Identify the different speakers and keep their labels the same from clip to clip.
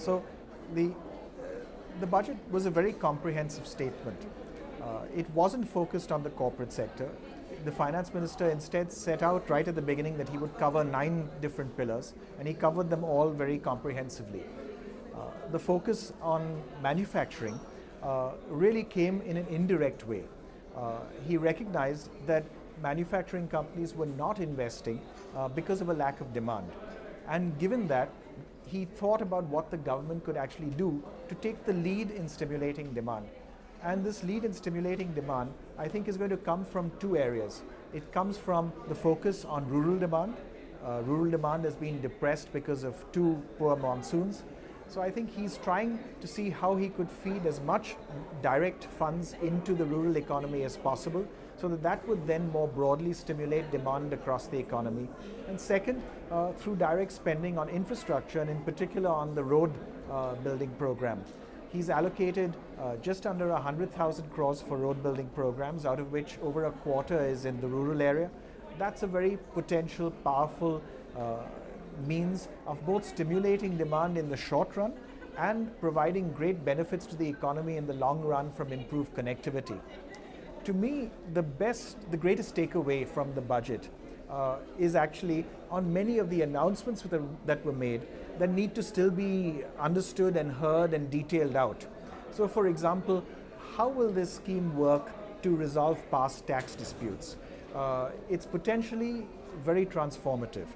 Speaker 1: So the, the budget was a very comprehensive statement. It wasn't focused on the corporate sector. The finance minister instead set out right at the beginning that he would cover 9 different pillars, and he covered them all very comprehensively. The focus on manufacturing really came in an indirect way. He recognized that manufacturing companies were not investing because of a lack of demand. And given that, he thought about what the government could actually do to take the lead in stimulating demand. And this lead in stimulating demand, I think, is going to come from 2 areas. It comes from the focus on rural demand. Rural demand has been depressed because of 2 poor monsoons. So I think he's trying to see how he could feed as much direct funds into the rural economy as possible, so that that would then more broadly stimulate demand across the economy. And second, through direct spending on infrastructure, and in particular on the road building program. He's allocated just under 100,000 crores for road building programs, out of which over a quarter is in the rural area. That's a very potential, powerful means of both stimulating demand in the short run and providing great benefits to the economy in the long run from improved connectivity. To me, the greatest takeaway from the budget is actually on many of the announcements that were made that need to still be understood and heard and detailed out. So for example, how will this scheme work to resolve past tax disputes? It's potentially very transformative.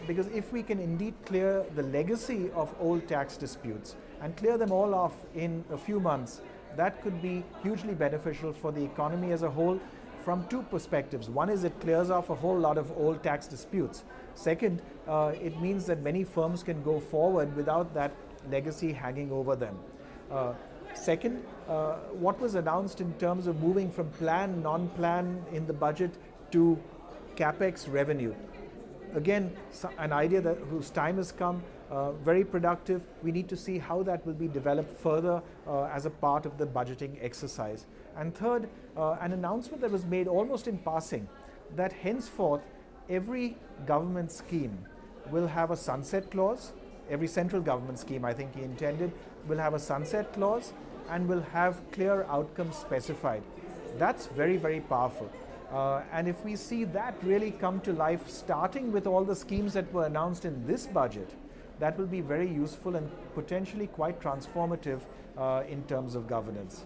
Speaker 1: Because if we can indeed clear the legacy of old tax disputes and clear them all off in a few months, that could be hugely beneficial for the economy as a whole from 2 perspectives. One is it clears off a whole lot of old tax disputes. Second, it means that many firms can go forward without that legacy hanging over them. Second, what was announced in terms of moving from plan, non-plan in the budget to capex revenue. Again, an idea whose time has come, very productive. We need to see how that will be developed further as a part of the budgeting exercise. And third, an announcement that was made almost in passing, that henceforth every government scheme will have a sunset clause. Every central government scheme, I think he intended, will have a sunset clause and will have clear outcomes specified. That's very, very powerful. And if we see that really come to life, starting with all the schemes that were announced in this budget, that will be very useful and potentially quite transformative in terms of governance.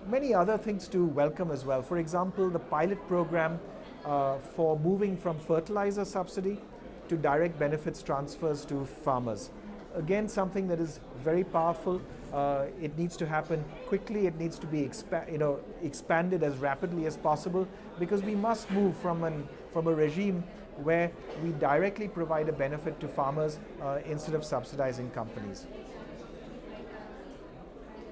Speaker 1: Many other things to welcome as well. For example, the pilot program for moving from fertilizer subsidy to direct benefits transfers to farmers. Again, something that is very powerful. It needs to happen quickly. It needs to be expanded as rapidly as possible, because we must move from a regime where we directly provide a benefit to farmers instead of subsidizing companies.